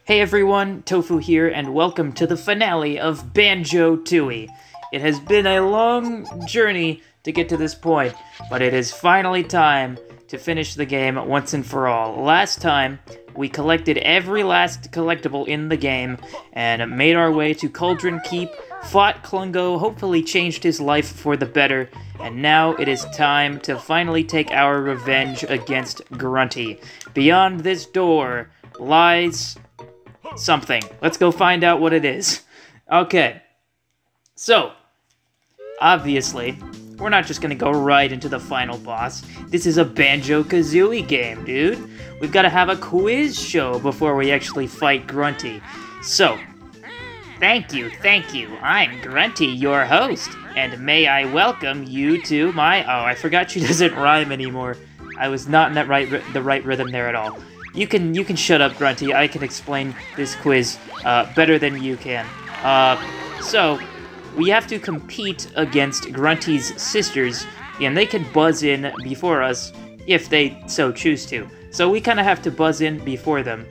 Hey everyone, Tofu here, and welcome to the finale of Banjo-Tooie. It has been a long journey to get to this point, but it is finally time to finish the game once and for all. Last time, we collected every last collectible in the game, and made our way to Cauldron Keep, fought Klungo, hopefully changed his life for the better, and now it is time to finally take our revenge against Grunty. Beyond this door lies something. Let's go find out what it is. Okay. So, obviously, we're not just gonna go right into the final boss. This is a Banjo-Kazooie game, dude. We've gotta have a quiz show before we actually fight Grunty. So, thank you. I'm Grunty, your host, and may I welcome you to my... Oh, I forgot she doesn't rhyme anymore. I was not in the right rhythm there at all. You can shut up, Grunty. I can explain this quiz better than you can. So, we have to compete against Grunty's sisters, and they can buzz in before us if they so choose to. So we kind of have to buzz in before them.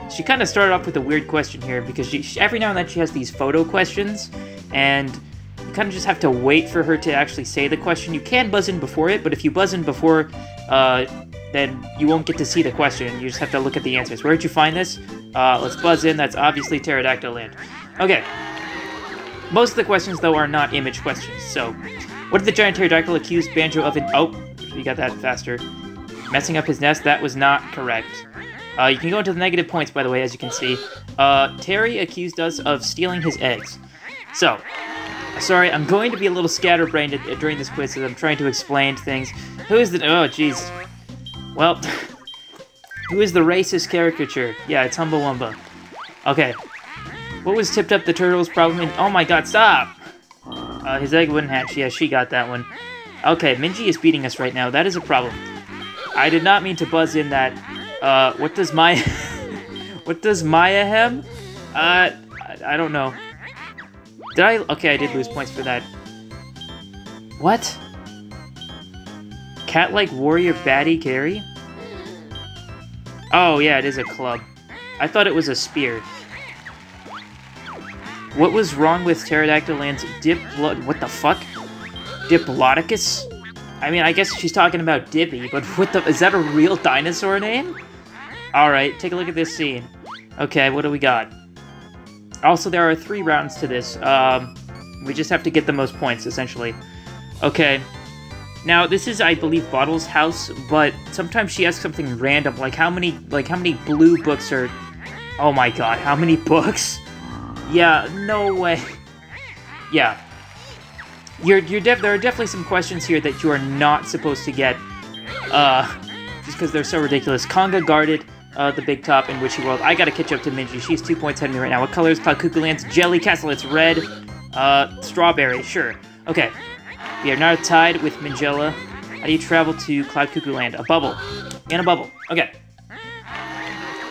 She kind of started off with a weird question here, because she every now and then she has these photo questions, and you kind of just have to wait for her to actually say the question. You can buzz in before it, but if you buzz in before... then you won't get to see the question. You just have to look at the answers. Where did you find this? Let's buzz in. That's obviously Pterodactyl Land. Okay. Most of the questions, though, are not image questions. So, what did the giant pterodactyl accuse Banjo of? Oh, you got that faster. Messing up his nest? That was not correct. You can go into the negative points, by the way, as you can see. Terry accused us of stealing his eggs. So, sorry, I'm going to be a little scatterbrained during this quiz as I'm trying to explain things. Who's the... Oh, jeez. Well, who is the racist caricature? Yeah, it's Humbawamba. Okay. What was Tip Top the Turtle's problem in... Oh my god, stop! His egg wouldn't hatch. Yeah, she got that one. Okay, Minji is beating us right now. That is a problem. I did not mean to buzz in that. What does Maya... What does Maya hem? I don't know. Did I... Okay, I did lose points for that. What? Cat-like warrior baddie carry? Oh, yeah, it is a club. I thought it was a spear. What was wrong with Pterodactyl Land's What the fuck? Diplodocus? I mean, I guess she's talking about Dippy, but what the... Is that a real dinosaur name? Alright, take a look at this scene. Okay, what do we got? Also, there are 3 rounds to this. We just have to get the most points, essentially. Okay. Now, this is, I believe, Bottle's house, but sometimes she asks something random, like how many blue books are... Oh my god, how many books? Yeah, no way. Yeah. There are definitely some questions here that you are not supposed to get, just because they're so ridiculous. Conga guarded the big top in Witchy World. I gotta catch up to Minji. She's 2 points ahead of me right now. What color is Cloud Cuckoo Land's Jelly Castle? It's red. Strawberry, sure. Okay. We are now tied with Mingella. How do you travel to Cloud Cuckoo Land? A bubble. In a bubble. Okay.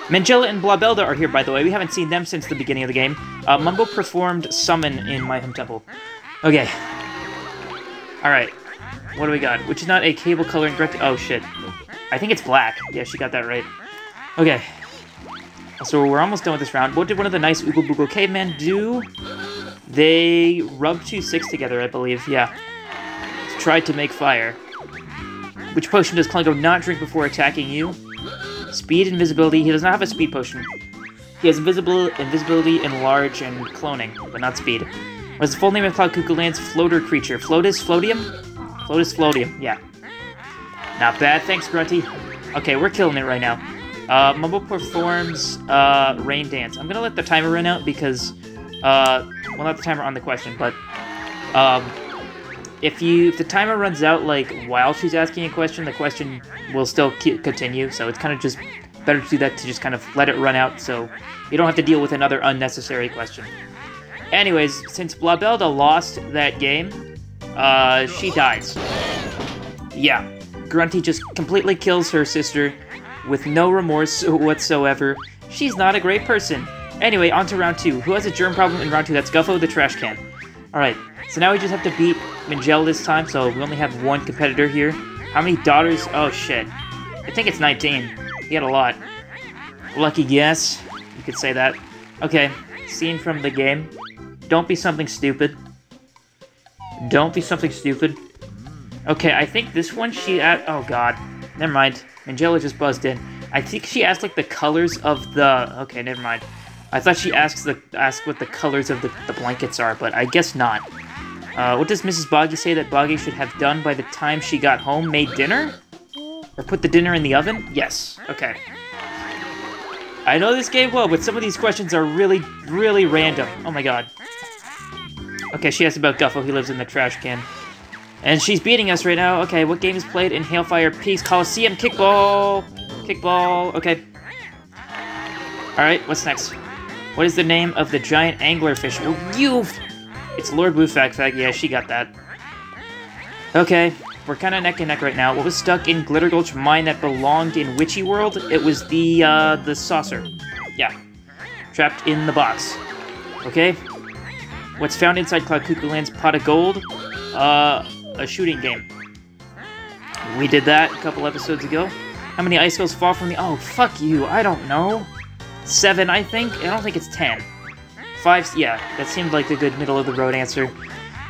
Mingella and Blabelda are here, by the way. We haven't seen them since the beginning of the game. Mumbo performed Summon in My Home Temple. Okay. Alright. What do we got? Which is not a cable coloring correct... Oh, shit. I think it's black. Yeah, she got that right. Okay. So we're almost done with this round. What did one of the nice Oogle Boogle cavemen do? They rubbed 2 sticks together, I believe. Yeah. Tried to make fire. Which potion does Klungo not drink before attacking you? Speed, invisibility. He does not have a speed potion. He has invisibility, enlarge, and cloning, but not speed. What is the full name of Cloud Cuckoo Land's floater creature? Floatus Floatium? Floatus Floatium, yeah. Not bad, thanks, Grunty. Okay, we're killing it right now. Mumbo performs Rain Dance. I'm gonna let the timer run out because, well, not the timer on the question, but, if the timer runs out, like, while she's asking a question, the question will still continue, so it's kind of just better to do that, to just kind of let it run out, so you don't have to deal with another unnecessary question. Anyways, since Blabelda lost that game, she dies. Yeah, Grunty just completely kills her sister with no remorse whatsoever. She's not a great person. Anyway, on to round 2. Who has a germ problem in round 2? That's Guffo the Trash Can. Alright, so now we just have to beat Mingella this time, so we only have 1 competitor here. How many daughters? Oh, shit. I think it's 19. He had a lot. Lucky guess. You could say that. Okay, scene from the game. Don't be something stupid. Don't be something stupid. Okay, I think this one she... oh, God. Never mind. Angela just buzzed in. I think she asked, like, the colors of the... Okay, never mind. I thought she asked what the colors of the blankets are, but I guess not. What does Mrs. Boggy say that Boggy should have done by the time she got home? Made dinner? Or put the dinner in the oven? Yes. Okay. I know this game well, but some of these questions are really, really random. Oh my god. Okay, she asked about Guffo. He lives in the trash can. And she's beating us right now. Okay, what game is played in Hailfire Peaks? Coliseum Kickball. Kickball. Okay. Alright, what's next? What is the name of the giant anglerfish? Oh, it's Lord Woofag. Yeah, she got that. Okay, we're kind of neck and neck right now. What was stuck in Glitter Gulch mine that belonged in Witchy World? It was the saucer. Yeah. Trapped in the box. Okay. What's found inside Cloud Cuckoo Land's pot of gold? A shooting game. We did that a couple episodes ago. How many icicles fall from the... Oh, fuck you. I don't know. 7, I think? I don't think it's 10. 5, yeah. That seemed like a good middle-of-the-road answer.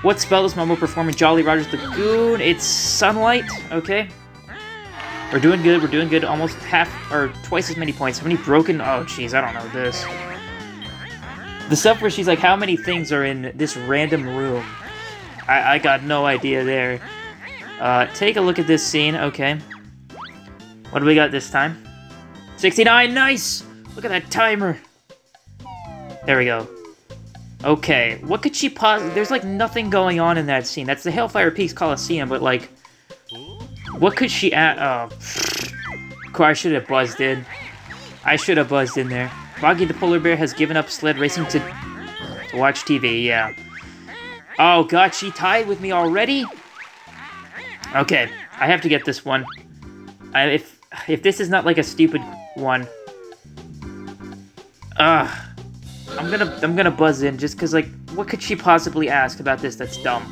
What spell does Momo perform in Jolly Roger's Lagoon? It's Sunlight. Okay. We're doing good. We're doing good. Almost half, or twice as many points. How many broken... Oh, jeez. I don't know this. The stuff where she's like, how many things are in this random room? I got no idea there. Take a look at this scene. Okay. What do we got this time? 69! Nice! Look at that timer! There we go. Okay, what could she possibly... There's, like, nothing going on in that scene. That's the Hailfire Peaks Coliseum, but, like... What could she add? Oh. Of course, I should have buzzed in. I should have buzzed in there. Boggy the Polar Bear has given up sled racing to watch TV, yeah. Oh, God, she tied with me already? Okay, I have to get this one. If this is not, like, a stupid one... I'm gonna buzz in just because, like, what could she possibly ask about this that's dumb?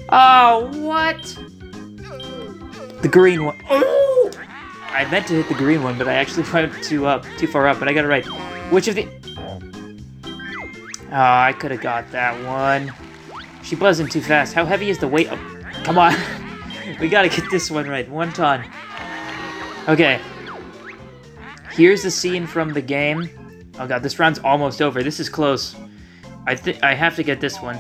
Oh, what? The green one. Oh! I meant to hit the green one, but I actually went too far up, but I got it right. Which of the... Oh, I could have got that one. She buzzed in too fast. How heavy is the weight? Oh, come on. We gotta get this one right. 1 ton. Okay. Here's the scene from the game. Oh god, this round's almost over. This is close. I have to get this one.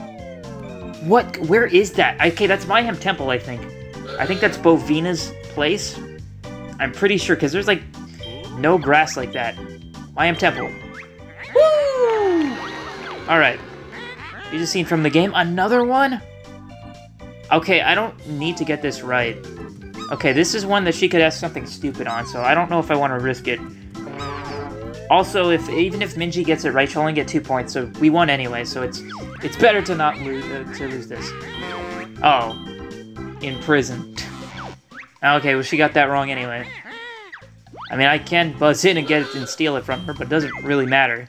What? Where is that? Okay, that's Mayhem Temple, I think. I think that's Bovina's place. I'm pretty sure, because there's, like, no grass like that. Mayhem Temple. Woo! Alright. Here's a scene from the game. Another one? Okay, I don't need to get this right. Okay, this is one that she could ask something stupid on, so I don't know if I want to risk it. Also, even if Minji gets it right, she'll only get 2 points, so we won anyway, so it's better to not lose this. Oh. In prison. Okay, well, she got that wrong anyway. I mean, I can buzz in and get it and steal it from her, but it doesn't really matter.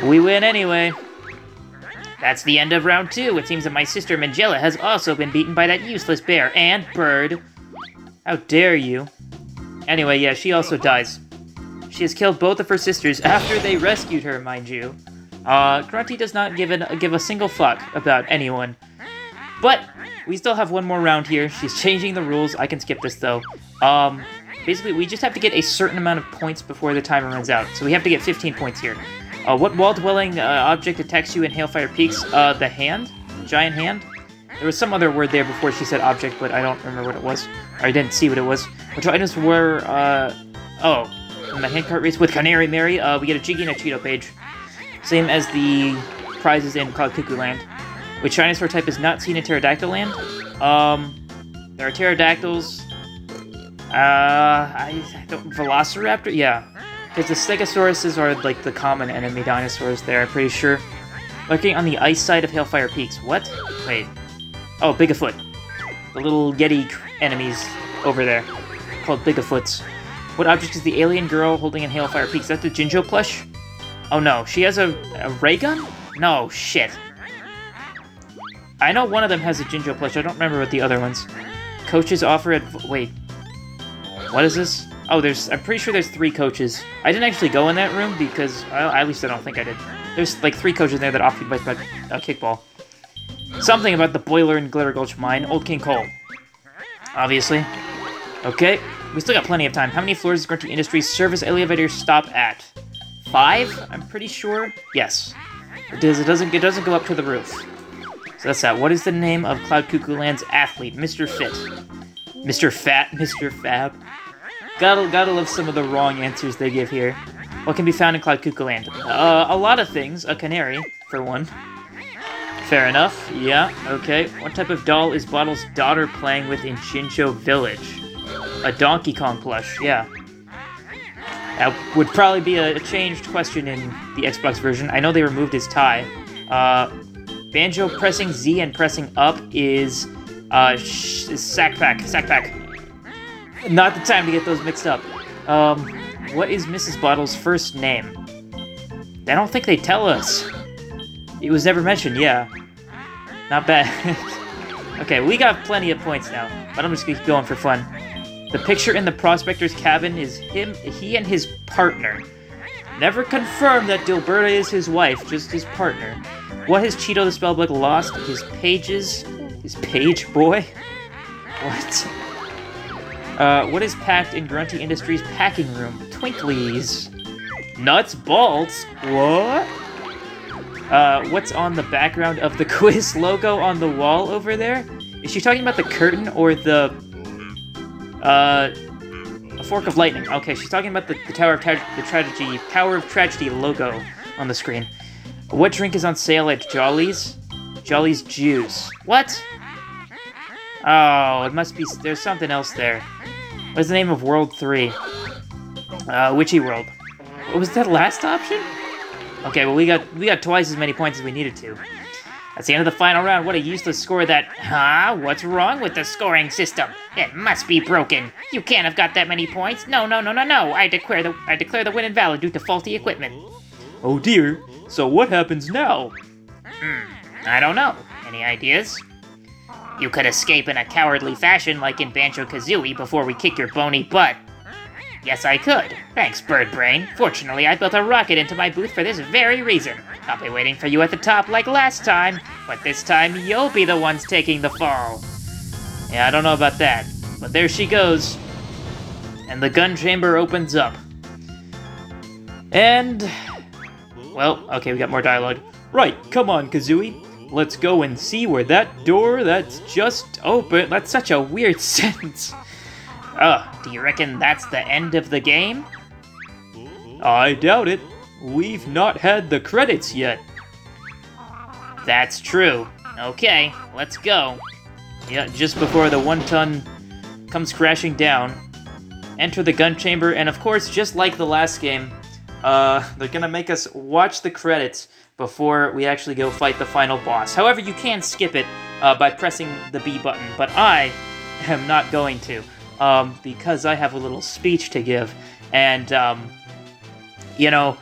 We win anyway. That's the end of round 2. It seems that my sister Mangella has also been beaten by that useless bear and bird. How dare you? Anyway, yeah, she also dies. She has killed both of her sisters after they rescued her, mind you. Grunty does not give a single fuck about anyone. But we still have one more round here. She's changing the rules. I can skip this, though. Basically, we just have to get a certain amount of points before the timer runs out. So we have to get 15 points here. What wall-dwelling object attacks you in Hailfire Peaks? The hand? Giant hand? There was some other word there before she said object, but I don't remember what it was. Or I didn't see what it was. Which items were, oh. In the handcart race with Canary Mary, we get a Jiggy and a Cheeto page. Same as the prizes in Cloud Cuckoo Land. Which dinosaur type is not seen in Pterodactyl Land? There are pterodactyls. Velociraptor? Yeah. Because the Stegosauruses are, like, the common enemy dinosaurs there, I'm pretty sure. Lurking on the ice side of Hailfire Peaks. What? Wait. Oh, Bigfoot. The little Yeti enemies over there. Called Bigfoots. What object is the alien girl holding in Hailfire Peaks? Is that the Jinjo plush? Oh no, she has a ray gun? No, shit. I know one of them has a Jinjo plush, I don't remember what the other ones. Coaches offer at... Wait. What is this? Oh, I'm pretty sure there's 3 coaches. I didn't actually go in that room because, at least I don't think I did. There's like 3 coaches there that occupied by kickball. Something about the boiler in Glitter Gulch mine. Old King Cole. Obviously. Okay, we still got plenty of time. How many floors does Grunty Industries service elevator stop at? 5? I'm pretty sure. Yes. It doesn't go up to the roof. So that's that. What is the name of Cloud Cuckoo Land's athlete? Mr. Fit. Mr. Fat. Mr. Fab. Gotta love some of the wrong answers they give here. What can be found in Cloud Cuckoo Land? A lot of things. A canary, for one. Fair enough. Yeah, okay. What type of doll is Bottle's daughter playing with in Shincho Village? A Donkey Kong plush, yeah. That would probably be a changed question in the Xbox version. I know they removed his tie. Banjo pressing Z and pressing up is sack pack. Not the time to get those mixed up. What is Mrs. Bottle's first name? I don't think they tell us. It was never mentioned, yeah. Not bad. Okay, we got plenty of points now, but I'm just gonna keep going for fun. The picture in the prospector's cabin is he and his partner. Never confirmed that Dilberta is his wife, just his partner. What has Cheeto the Spellbook lost? His pages? His page boy? What? What is packed in Grunty Industries' packing room? Twinklies. Nuts, bolts? What? What's on the background of the quiz logo on the wall over there? Is she talking about the curtain or the, a fork of lightning? Okay, she's talking about the Tower of Tragedy logo on the screen. What drink is on sale at Jolly's? Jolly's Juice. What? Oh, it must be, there's something else there. What's the name of World 3? Witchy World. What was that last option? Okay, well we got twice as many points as we needed to. That's the end of the final round. What a useless score that... Huh? What's wrong with the scoring system? It must be broken. You can't have got that many points. No. I declare the win invalid due to faulty equipment. Oh dear. So what happens now? I don't know. Any ideas? You could escape in a cowardly fashion like in Banjo-Kazooie before we kick your bony butt. Yes, I could. Thanks, Bird Brain. Fortunately, I built a rocket into my booth for this very reason. I'll be waiting for you at the top like last time, but this time you'll be the ones taking the fall. Yeah, I don't know about that, but there she goes. And the gun chamber opens up. And... well, okay, we got more dialogue. Right, come on, Kazooie. Let's go and see where that door that's just open... That's such a weird sentence. Do you reckon that's the end of the game? I doubt it. We've not had the credits yet. That's true. Okay, let's go. Yeah, just before the 1-ton comes crashing down. Enter the gun chamber, and of course, just like the last game, they're gonna make us watch the credits before we actually go fight the final boss. However, you can skip it by pressing the B button, but I am not going to. Because I have a little speech to give, and, you know,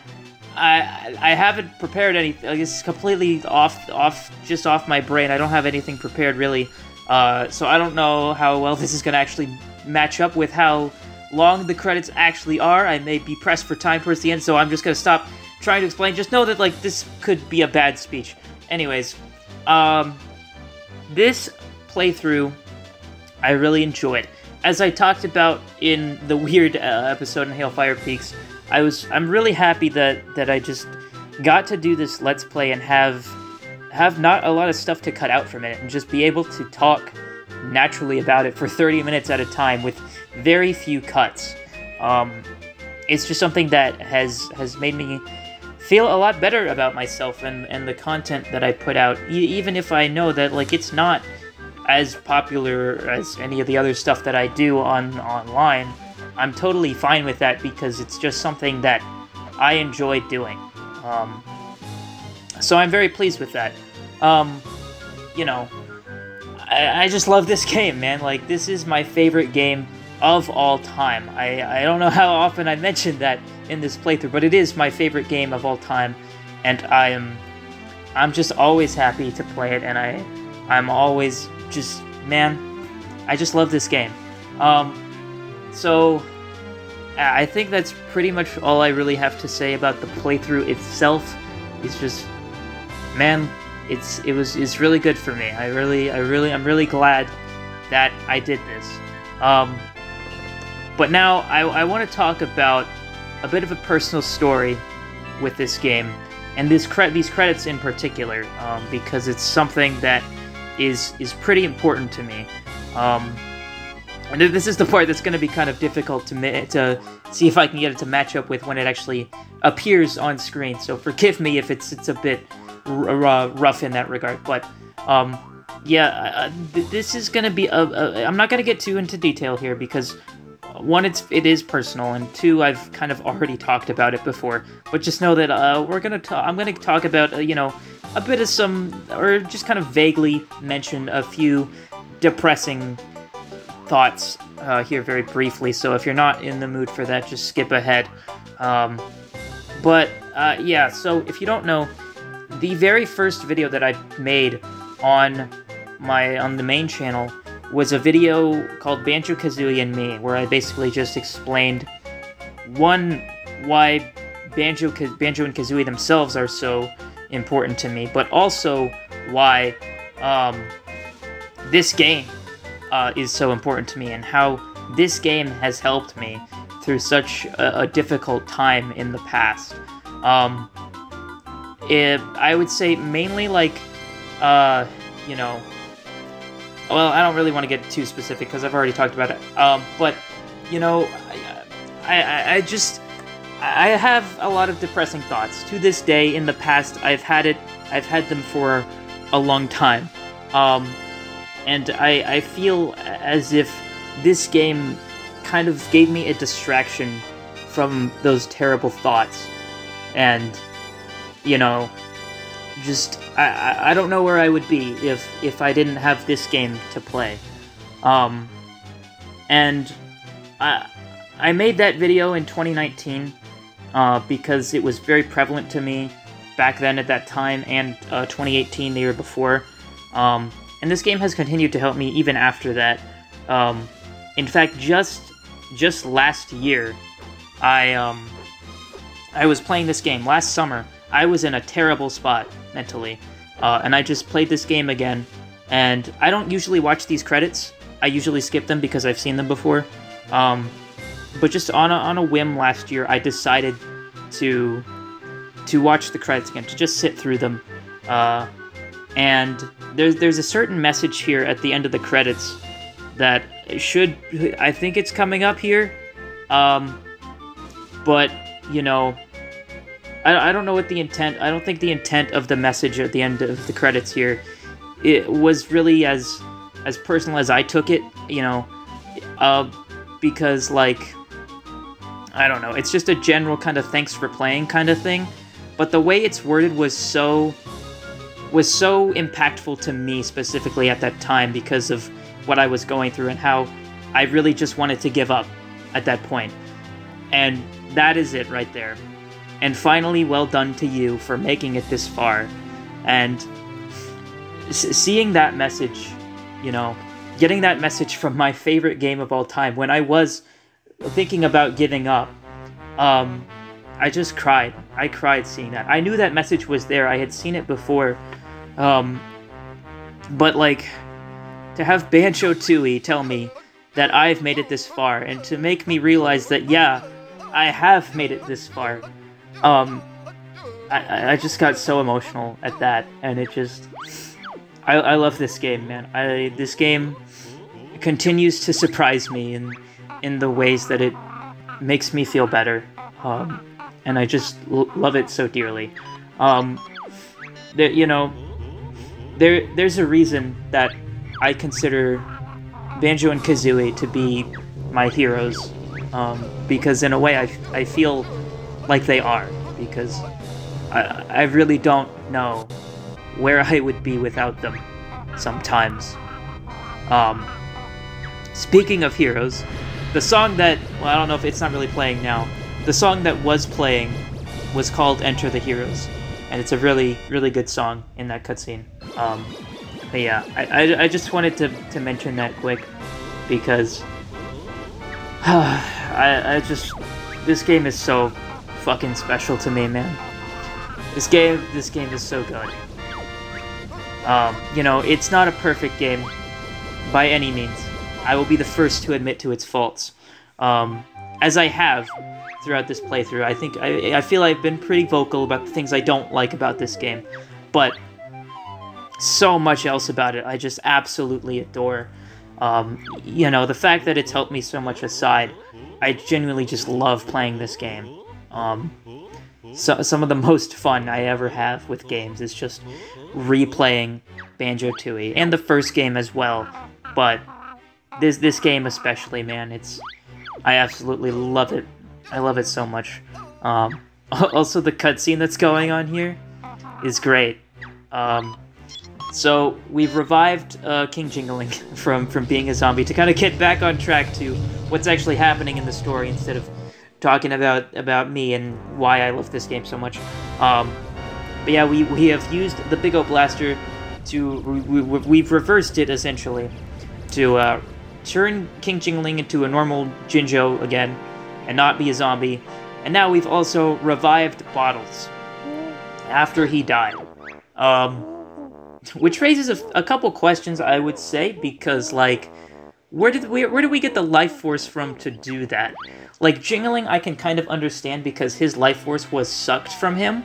I haven't prepared anything. It's completely just off my brain. I don't have anything prepared, really, so I don't know how well this is going to actually match up with how long the credits actually are. I may be pressed for time towards the end, so I'm just going to stop trying to explain. Just know that, like, this could be a bad speech. Anyways, this playthrough, I really enjoyed. As I talked about in the weird episode in Hailfire Peaks, I'm really happy that I just got to do this Let's Play and have not a lot of stuff to cut out from it, and just be able to talk naturally about it for 30 minutes at a time with very few cuts. It's just something that has made me feel a lot better about myself and the content that I put out, even if I know that, like, it's not as popular as any of the other stuff that I do online. I'm totally fine with that because it's just something that I enjoy doing. So I'm very pleased with that. You know, I just love this game, man. Like, this is my favorite game of all time. I don't know how often I mentioned that in this playthrough, but it is my favorite game of all time, and I'm just always happy to play it, and I'm always just, man, I just love this game. So, I think that's pretty much all I really have to say about the playthrough itself. It's just, man, it's really good for me. I'm really glad that I did this. But now I want to talk about a bit of a personal story with this game, and these credits in particular, because it's something that is pretty important to me. And this is the part that's going to be kind of difficult to see if I can get it to match up with when it actually appears on screen. So forgive me if it's a bit rough in that regard. But yeah, this is going to be I'm not going to get too into detail here because one, it is personal, and two, I've kind of already talked about it before. But just know that I'm going to talk about you know, a bit of some, or just kind of vaguely mention a few depressing thoughts here very briefly, so if you're not in the mood for that, just skip ahead. Yeah, so if you don't know, the very first video that I made on the main channel was a video called Banjo-Kazooie and Me, where I basically just explained, one, why Banjo and Kazooie themselves are so important to me, but also why this game is so important to me, and how this game has helped me through such a difficult time in the past. I would say mainly, like, you know, well, I don't really want to get too specific because I've already talked about it, but, you know, I have a lot of depressing thoughts. To this day, in the past, I've had them for a long time. And I feel as if this game kind of gave me a distraction from those terrible thoughts. And, you know, just, I don't know where I would be if I didn't have this game to play. And I made that video in 2019 because it was very prevalent to me back then at that time, and 2018, the year before. And this game has continued to help me even after that. In fact, just last year, I was playing this game. Last summer, I was in a terrible spot mentally, and I just played this game again. And I don't usually watch these credits. I usually skip them because I've seen them before. But just on a whim last year, I decided to watch the credits again, to just sit through them. And there's a certain message here at the end of the credits that I think it's coming up here, but, you know, I don't know what the intent, I don't think the intent of the message at the end of the credits here, it was really as personal as I took it, you know, because, like, I don't know, it's just a general kind of thanks for playing kind of thing, but the way it's worded was so impactful to me specifically at that time because of what I was going through and how I really just wanted to give up at that point. And that is it right there. And finally, well done to you for making it this far. And seeing that message, you know, getting that message from my favorite game of all time, when I was thinking about giving up, I just cried. I cried seeing that. I knew that message was there. I had seen it before. But, like, to have Banjo-Tooie tell me that I've made it this far, and to make me realize that, yeah, I have made it this far, I just got so emotional at that, and it just, I love this game, man. This game continues to surprise me in the ways that it makes me feel better, and I just love it so dearly. You know, there's a reason that I consider Banjo and Kazooie to be my heroes, because in a way I feel like they are, because I really don't know where I would be without them sometimes. Speaking of heroes, the song that, well, I don't know if it's not really playing now, the song that was playing was called Enter the Heroes, and it's a really, really good song in that cutscene. But yeah, I just wanted to mention that quick, because This game is so fucking special to me, man. This game is so good. You know, it's not a perfect game by any means. I will be the first to admit to its faults. As I have throughout this playthrough, I feel I've been pretty vocal about the things I don't like about this game, but so much else about it I just absolutely adore. You know, the fact that it's helped me so much aside, I genuinely just love playing this game. So, some of the most fun I ever have with games is just replaying Banjo-Tooie, and the first game as well, but this game especially, man, I absolutely love it. I love it so much. Also, the cutscene that's going on here is great. So, we've revived King Jingling from being a zombie to kind of get back on track to what's actually happening in the story instead of talking about me and why I love this game so much. But yeah, we have used the Big O Blaster to... We've reversed it, essentially, to turn King Jingling into a normal Jinjo again and not be a zombie. And now we've also revived Bottles after he died. Which raises a couple questions, I would say, because, like, where did we get the life force from to do that? Like, Jingling I can kind of understand because his life force was sucked from him,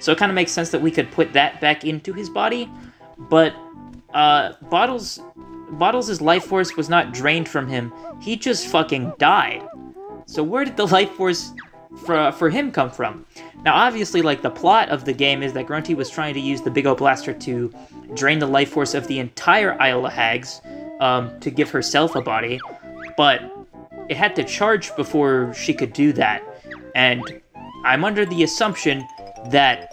so it kind of makes sense that we could put that back into his body, but Bottles' life force was not drained from him, he just fucking died. So where did the life force for him come from? Now, obviously, like, the plot of the game is that Grunty was trying to use the Big O Blaster to drain the life force of the entire Isle of Hags, to give herself a body, but it had to charge before she could do that, and I'm under the assumption that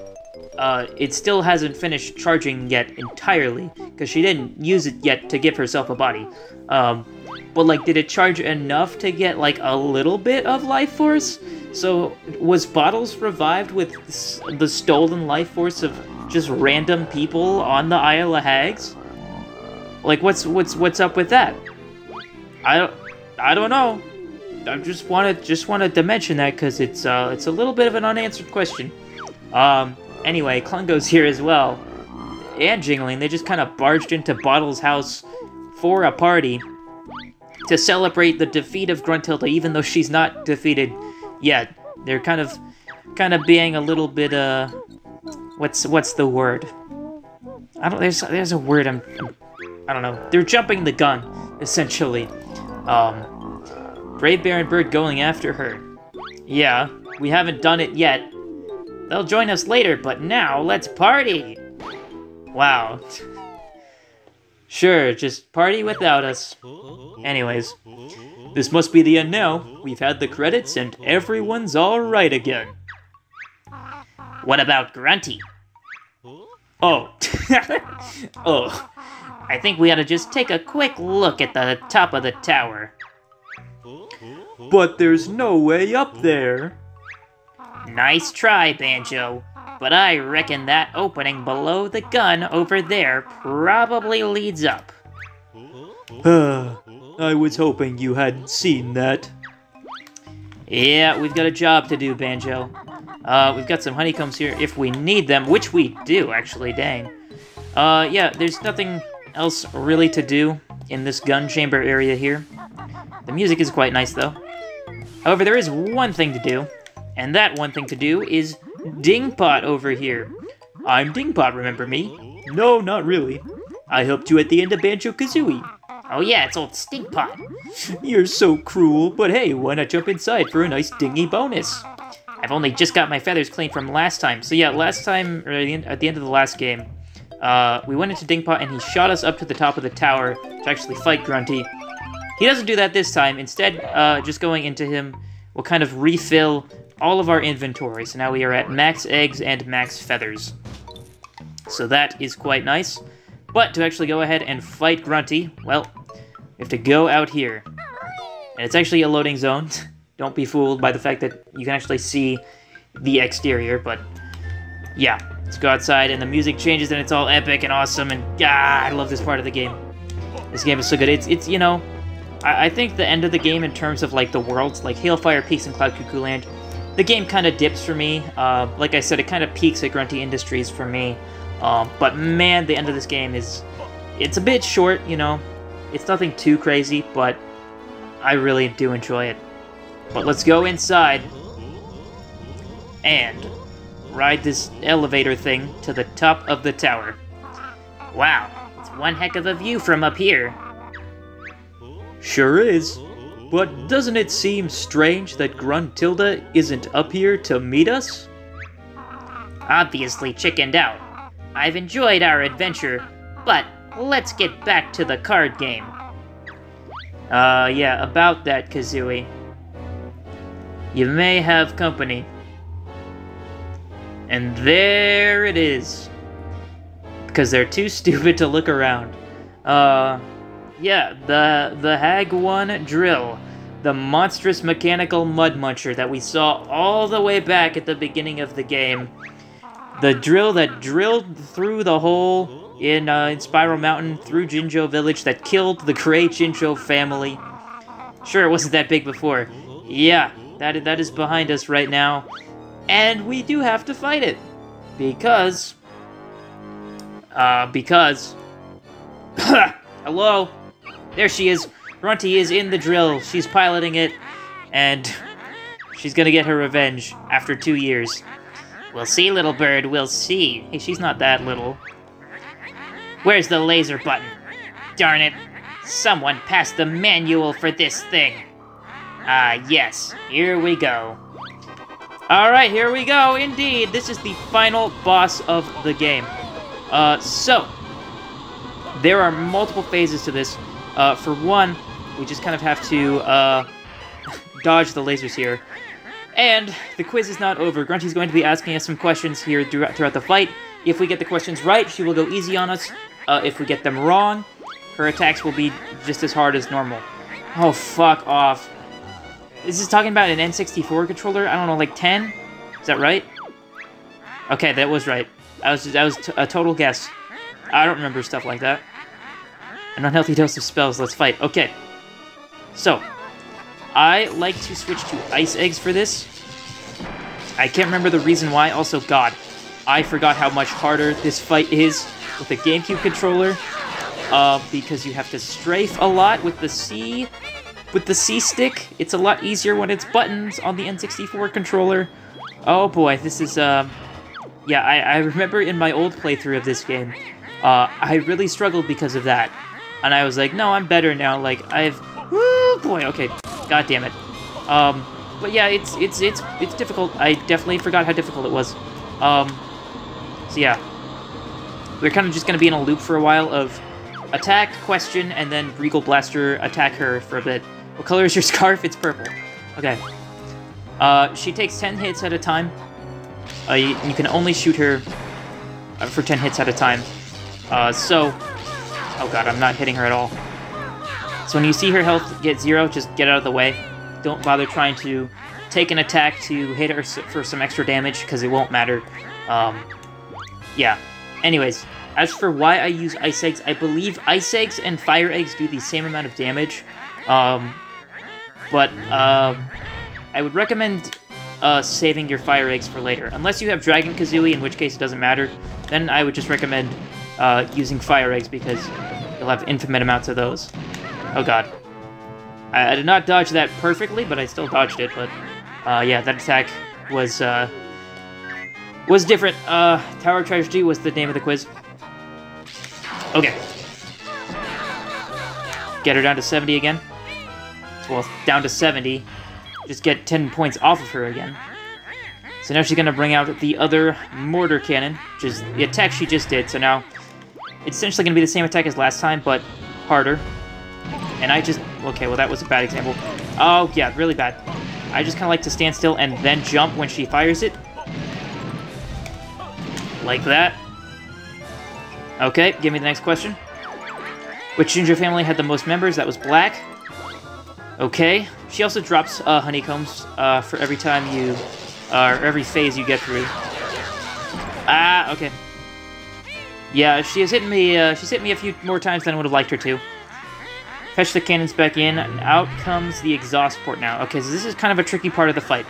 it still hasn't finished charging yet entirely, because she didn't use it yet to give herself a body. But, like, did it charge enough to get, like, a little bit of life force? So, was Bottles revived with the stolen life force of just random people on the Isle of Hags? Like, what's up with that? I don't know. I just wanted to mention that because it's a little bit of an unanswered question. Anyway, Klungo's here as well, and Jingling. They just kind of barged into Bottle's house for a party to celebrate the defeat of Gruntilda, even though she's not defeated yet. They're kind of being a little bit what's the word? There's a word I don't know. They're jumping the gun, essentially. Brave Bear and Bird going after her. Yeah, we haven't done it yet. They'll join us later, but now let's party! Wow. Sure, just party without us. Anyways, this must be the end now. We've had the credits and everyone's alright again. What about Grunty? Oh. Oh. I think we ought to just take a quick look at the top of the tower. But there's no way up there. Nice try, Banjo. But I reckon that opening below the gun over there probably leads up. I was hoping you hadn't seen that. Yeah, we've got a job to do, Banjo. We've got some honeycombs here if we need them, which we do, actually, dang. Yeah, there's nothing else really to do in this gun chamber area here. The music is quite nice, though. However, there is one thing to do, and that one thing to do is Dingpot over here. I'm Dingpot, remember me? No, not really. I helped you at the end of Banjo-Kazooie. Oh yeah, it's old Stinkpot. You're so cruel, but hey, why not jump inside for a nice dingy bonus? I've only just got my feathers cleaned from last time. So yeah, last time, or at the end of the last game, we went into Dingpot and he shot us up to the top of the tower to actually fight Grunty. He doesn't do that this time. Instead, just going into him will kind of refill all of our inventory. So now we are at max eggs and max feathers. So that is quite nice. But to actually go ahead and fight Grunty, well, we have to go out here. And it's actually a loading zone. Don't be fooled by the fact that you can actually see the exterior, but yeah. Let's go outside and the music changes and it's all epic and awesome and I love this part of the game. This game is so good. It's you know, I think the end of the game in terms of, like, the worlds, like Hailfire Peaks and Cloud Cuckoo Land, the game kind of dips for me. Like I said, it kind of peaks at Grunty Industries for me. But man, the end of this game it's a bit short, you know. It's nothing too crazy, but I really do enjoy it. But let's go inside and ride this elevator thing to the top of the tower. Wow, it's one heck of a view from up here. Sure is. But doesn't it seem strange that Gruntilda isn't up here to meet us? Obviously chickened out. I've enjoyed our adventure, but let's get back to the card game. Yeah, about that, Kazooie. You may have company. And there it is. Because they're too stupid to look around. Yeah, the Hag 1 drill. The monstrous mechanical mud muncher that we saw all the way back at the beginning of the game. The drill that drilled through the hole in Spiral Mountain through Jinjo Village that killed the Grey Jinjo family. Sure, it wasn't that big before. Yeah, that is behind us right now. And we do have to fight it. Because... Hello? There she is. Grunty is in the drill. She's piloting it. And she's gonna get her revenge after 2 years. We'll see, little bird, we'll see. Hey, she's not that little. Where's the laser button? Darn it. Someone passed the manual for this thing. Yes. Here we go. Alright, here we go. Indeed, this is the final boss of the game. So, there are multiple phases to this. For one, we just kind of have to, dodge the lasers here. And the quiz is not over. Grunty's going to be asking us some questions here throughout the fight. If we get the questions right, she will go easy on us. If we get them wrong, her attacks will be just as hard as normal. Oh, fuck off. This is talking about an N64 controller? I don't know, like 10? Is that right? Okay, that was right. That was a total guess. I don't remember stuff like that. An unhealthy dose of spells, let's fight. Okay. So, I like to switch to ice eggs for this. I can't remember the reason why. Also, God, I forgot how much harder this fight is with the GameCube controller. Because you have to strafe a lot with the C stick. It's a lot easier when it's buttons on the N64 controller. Oh boy, this is, yeah, I remember in my old playthrough of this game, I really struggled because of that. And I was like, no, I'm better now, like, woo, boy, okay, god damn it. But yeah, it's difficult. I definitely forgot how difficult it was. So yeah. We're kind of just gonna be in a loop for a while of attack, question, and then Regal Blaster attack her for a bit. What color is your scarf? It's purple. Okay. She takes 10 hits at a time. You can only shoot her for 10 hits at a time. Oh god, I'm not hitting her at all. So when you see her health get 0, just get out of the way. Don't bother trying to take an attack to hit her for some extra damage, because it won't matter. Yeah. Anyways, as for why I use Ice Eggs, I believe Ice Eggs and Fire Eggs do the same amount of damage. But I would recommend saving your Fire Eggs for later. Unless you have Dragon Kazooie, in which case it doesn't matter, then I would just recommend using Fire Eggs, because you'll have infinite amounts of those. Oh god. I did not dodge that perfectly, but I still dodged it, but yeah, that attack was different. Tower Tragedy was the name of the quiz. Okay. Get her down to 70 again. Well, down to 70. Just get 10 points off of her again. So now she's going to bring out the other Mortar Cannon, which is the attack she just did. So now it's essentially going to be the same attack as last time, but harder. And I just... Okay, well, that was a bad example. Oh, yeah, really bad. I just kind of like to stand still and then jump when she fires it. Like that. Okay, give me the next question. Which Jinjo family had the most members? That was Black. Okay. She also drops honeycombs for every time you... or every phase you get through. Ah, okay. Yeah, she has hit me, she's hit me a few more times than I would have liked her to. Fetch the cannons back in, and out comes the exhaust port now. Okay, so this is kind of a tricky part of the fight.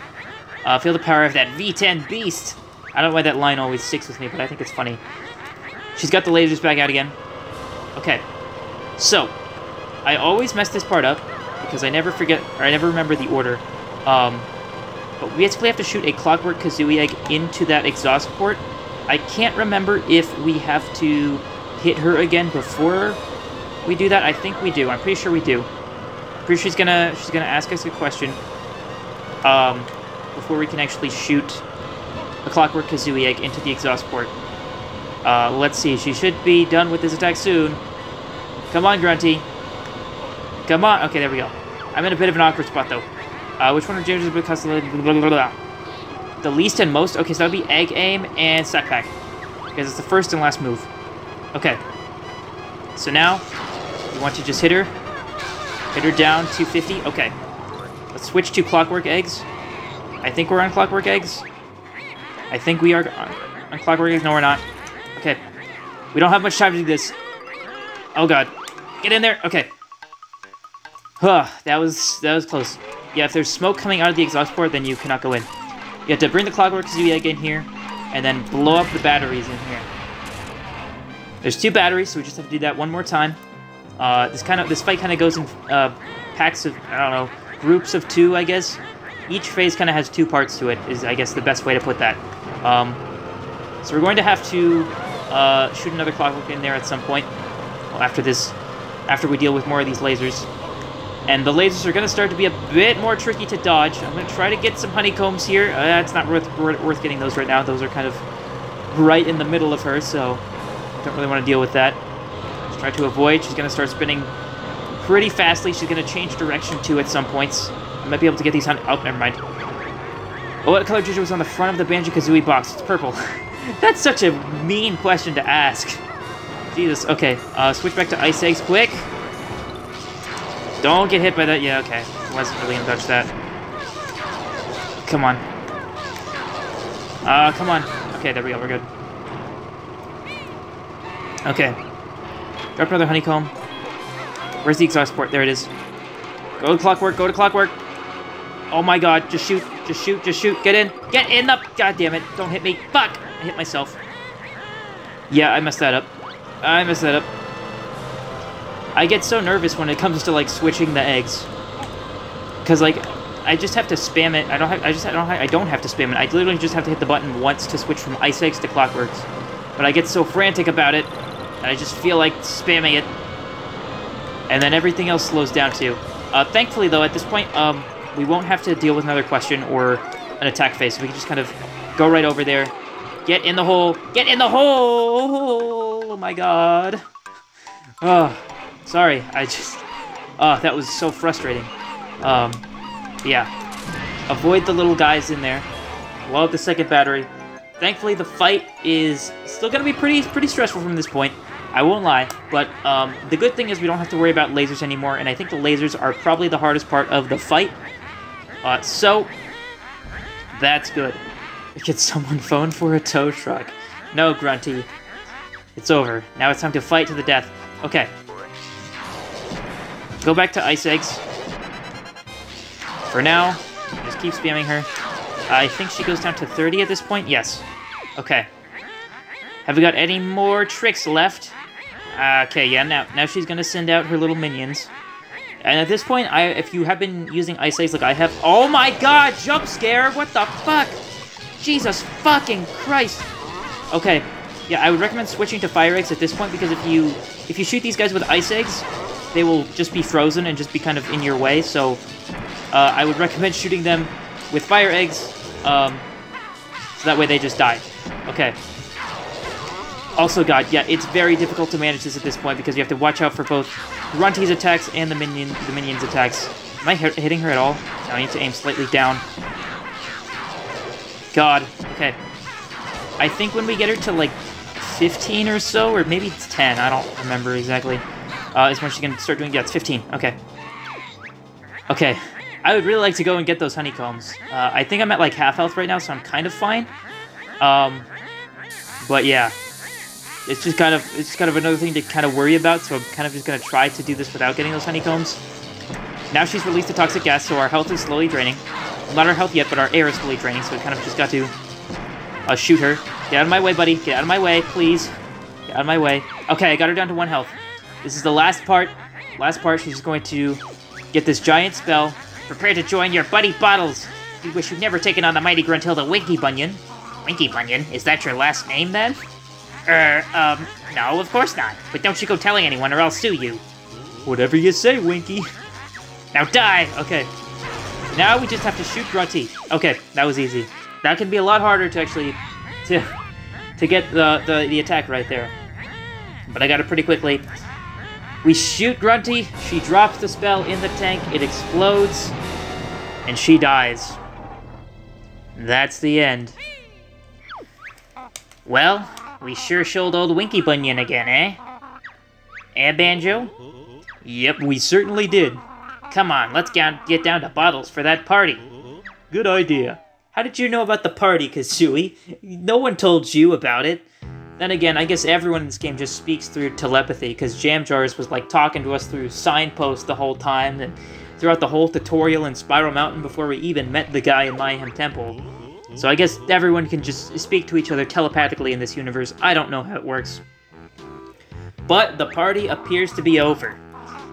Feel the power of that V10 beast! I don't know why that line always sticks with me, but I think it's funny. She's got the lasers back out again. Okay, so, I always mess this part up, because I never forget, or I never remember the order. But we basically have to shoot a Clockwork Kazooie egg into that exhaust port. I can't remember if we have to hit her again before we do that. I think we do. I'm pretty sure we do. I'm pretty sure she's gonna ask us a question before we can actually shoot a Clockwork Kazooie egg into the exhaust port. Let's see. She should be done with this attack soon. Come on, Grunty. Come on. Okay, there we go. I'm in a bit of an awkward spot, though. Which one of James is because the least and most? Okay, so that would be Egg Aim and Sack Pack. Because it's the first and last move. Okay. So now, we want to just hit her. Hit her down, 250. Okay. Let's switch to Clockwork Eggs. I think we're on Clockwork Eggs. I think we are on Clockwork Eggs. No, we're not. Okay. We don't have much time to do this. Oh, God. Get in there. Okay. Huh, that was close. Yeah, if there's smoke coming out of the exhaust port, then you cannot go in. You have to bring the Clockwork Kazooie egg in here, and then blow up the batteries in here. There's 2 batteries, so we just have to do that one more time. This fight kind of goes in packs of, I don't know, groups of 2, I guess. Each phase kind of has 2 parts to it, is I guess the best way to put that. So we're going to have to shoot another Clockwork in there at some point. Well, after we deal with more of these lasers. And the lasers are going to start to be a bit more tricky to dodge. I'm going to try to get some honeycombs here. It's not worth getting those right now. Those are kind of right in the middle of her, so I don't really want to deal with that. Just try to avoid. She's going to start spinning pretty fastly. She's going to change direction, too, at some points. I might be able to get these on... Oh, never mind. Oh, what color Ginger was on the front of the Banjo-Kazooie box? It's purple. That's such a mean question to ask. Jesus. Okay, switch back to Ice Eggs quick. Don't get hit by that. Yeah, okay. Wasn't really gonna touch that. Come on. Come on. Okay, there we go. We're good. Okay. Drop another honeycomb. Where's the exhaust port? There it is. Go to Clockwork. Go to Clockwork. Oh my God. Just shoot. Just shoot. Just shoot. Get in. Get in the... God damn it. Don't hit me. Fuck. I hit myself. Yeah, I messed that up. I messed that up. I get so nervous when it comes to, like, switching the eggs. Because, like, I just have to spam it. I don't have to spam it. I literally just have to hit the button once to switch from Ice Eggs to Clockworks. But I get so frantic about it, and I just feel like spamming it. And then everything else slows down, too. Thankfully, though, at this point, we won't have to deal with another question or an attack phase. So we can just kind of go right over there. Get in the hole. Get in the hole! Oh, my God. Oh. Sorry, that was so frustrating. Yeah. Avoid the little guys in there. Blow up the second battery. Thankfully, the fight is still going to be pretty stressful from this point. I won't lie, but the good thing is we don't have to worry about lasers anymore, and I think the lasers are probably the hardest part of the fight. So, that's good. Can someone phone for a tow truck? No, Grunty. It's over. Now it's time to fight to the death. Okay. Go back to Ice Eggs. For now, just keep spamming her. I think she goes down to 30 at this point. Yes. Okay. Have we got any more tricks left? Okay, yeah, now she's gonna send out her little minions. And at this point, if you have been using Ice Eggs like I have... Oh my God! Jump scare! What the fuck? Jesus fucking Christ! Okay. Yeah, I would recommend switching to Fire Eggs at this point, because if you shoot these guys with Ice Eggs, they will just be frozen and just be kind of in your way, so I would recommend shooting them with Fire Eggs, so that way they just die. Okay. Also, God, yeah, it's very difficult to manage this at this point, because you have to watch out for both Grunty's attacks and the minions' attacks. Am I hitting her at all? No, I need to aim slightly down. God, okay. I think when we get her to, like, 15 or so, or maybe it's 10, I don't remember exactly. Is when she's gonna start doing... Yeah, it's 15. Okay. Okay. I would really like to go and get those honeycombs. I think I'm at, like, half health right now, so I'm kind of fine. But, yeah. it's just kind of another thing to kind of worry about, so I'm kind of just going to try to do this without getting those honeycombs. Now she's released the toxic gas, so our health is slowly draining. Well, not our health yet, but our air is slowly draining, so we kind of just got to shoot her. Get out of my way, buddy. Get out of my way, please. Get out of my way. Okay, I got her down to 1 health. This is the last part. Last part, she's going to get this giant spell. Prepare to join your buddy Bottles. We wish you'd never taken on the mighty Gruntilda Winky Bunyan. Winky Bunyan? Is that your last name, then? No, of course not. But don't you go telling anyone or I'll sue you. Whatever you say, Winky. Now die! Okay. Now we just have to shoot Grunty. Okay, that was easy. That can be a lot harder to actually... to get the attack right there. But I got it pretty quickly. We shoot Grunty, she drops the spell in the tank, it explodes, and she dies. That's the end. Well, we sure showed old Winky Bunyan again, eh? Eh, Banjo? Yep, we certainly did. Come on, let's get down to Bottles for that party. Good idea. How did you know about the party, Kazooie? No one told you about it. Then again, I guess everyone in this game just speaks through telepathy, because Jamjars was like talking to us through signposts the whole time, and throughout the whole tutorial in Spiral Mountain before we even met the guy in Mayhem Temple. So I guess everyone can just speak to each other telepathically in this universe. I don't know how it works. But the party appears to be over.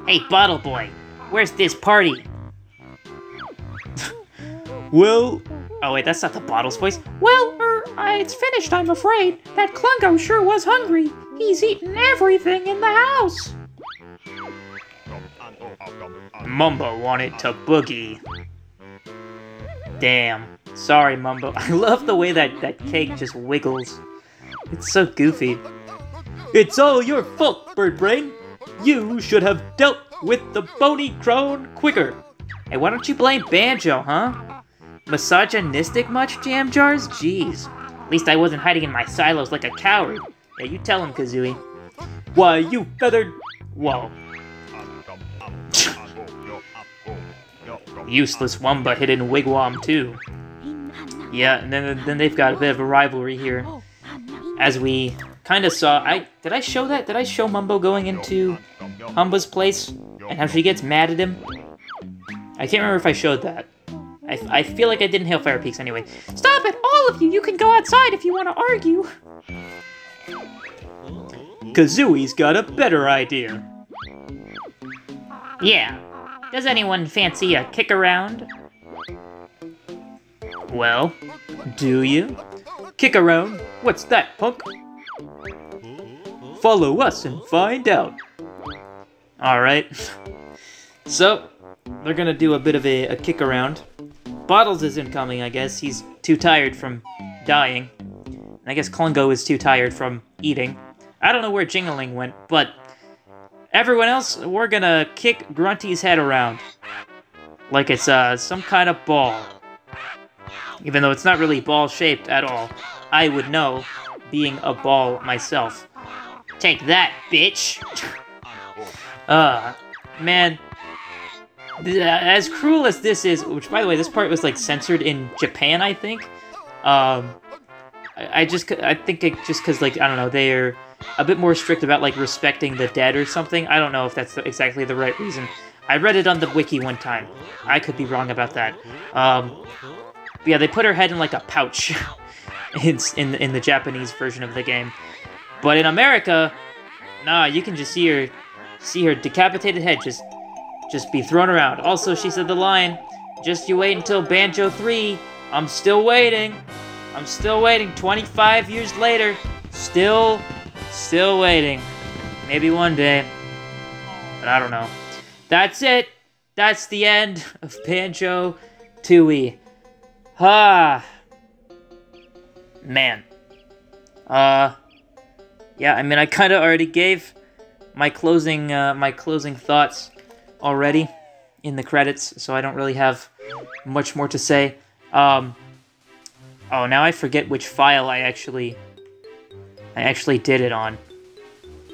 Hey, Bottle Boy, where's this party? Well... Oh wait, that's not the Bottles voice. Well, it's finished, I'm afraid. That Klungo sure was hungry. He's eaten everything in the house. Mumbo wanted to boogie. Damn. Sorry, Mumbo. I love the way that cake just wiggles. It's so goofy. It's all your fault, Birdbrain. You should have dealt with the bony crone quicker. Hey, why don't you blame Banjo, huh? Misogynistic much, Jamjars? Jeez. At least I wasn't hiding in my silos like a coward. Yeah, you tell him, Kazooie. Why, you feathered... Whoa. Useless Wumba hidden Wigwam, too. Yeah, and then they've got a bit of a rivalry here. As we kind of saw... Did I show that? Did I show Mumbo going into Humba's place? And how she gets mad at him? I can't remember if I showed that. I feel like I didn't Hailfire Peaks anyway. Stop it, all of you! You can go outside if you want to argue! Kazooie's got a better idea. Yeah. Does anyone fancy a kick around? Well, do you? Kick around? What's that, punk? Follow us and find out. Alright. So, they're gonna do a bit of a kick around. Bottles isn't coming, I guess. He's too tired from dying. And I guess Klungo is too tired from eating. I don't know where Jingling went, but everyone else, we're gonna kick Grunty's head around. Like it's some kind of ball. Even though it's not really ball-shaped at all. I would know, being a ball myself. Take that, bitch! Man... As cruel as this is, which by the way, this part was like censored in Japan, I think. I think it just because like I don't know, they're a bit more strict about like respecting the dead or something. I don't know if that's exactly the right reason. I read it on the wiki one time. I could be wrong about that. But yeah, they put her head in like a pouch in the Japanese version of the game. But in America, nah, you can just see her decapitated head just be thrown around. Also, she said the line, just you wait until Banjo 3. I'm still waiting. I'm still waiting. 25 years later. Still waiting. Maybe one day. But I don't know. That's it. That's the end of Banjo-Tooie. Man. Yeah, I mean, I kind of already gave my closing thoughts already in the credits, so I don't really have much more to say. Oh, now I forget which file I actually did it on.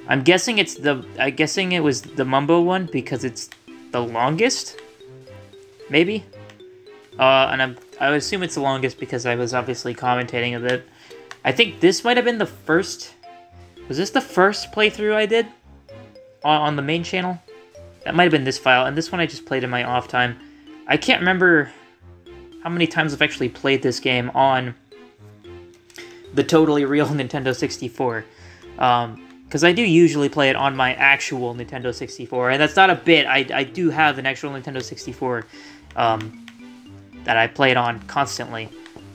I'm guessing it was the Mumbo one because it's the longest, maybe. And I would assume it's the longest because I was obviously commentating a bit. I think this might have been the first Was this the first playthrough I did on the main channel? That might have been this file, and this one I just played in my off time. I can't remember how many times I've actually played this game on the totally real Nintendo 64. Because I do usually play it on my actual Nintendo 64, and that's not a bit. I do have an actual Nintendo 64 that I play it on constantly.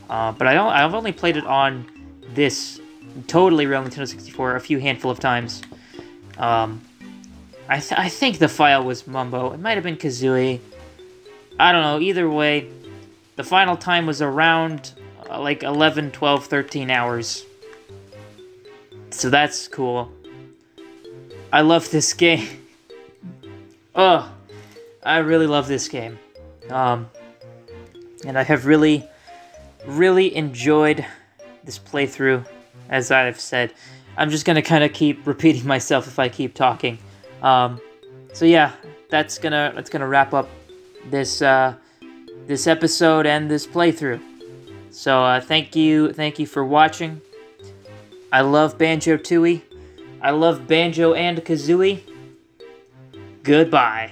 But I've only played it on this totally real Nintendo 64 a few handful of times. I think the file was Mumbo. It might have been Kazooie. I don't know. Either way, the final time was around like 11, 12, 13 hours. So that's cool. I love this game. Oh, I really love this game. And I have really enjoyed this playthrough, as I've said. I'm just gonna kind of keep repeating myself if I keep talking. So yeah, that's gonna wrap up this this episode and this playthrough. So thank you for watching. I love Banjo-Tooie. I love Banjo and Kazooie. Goodbye.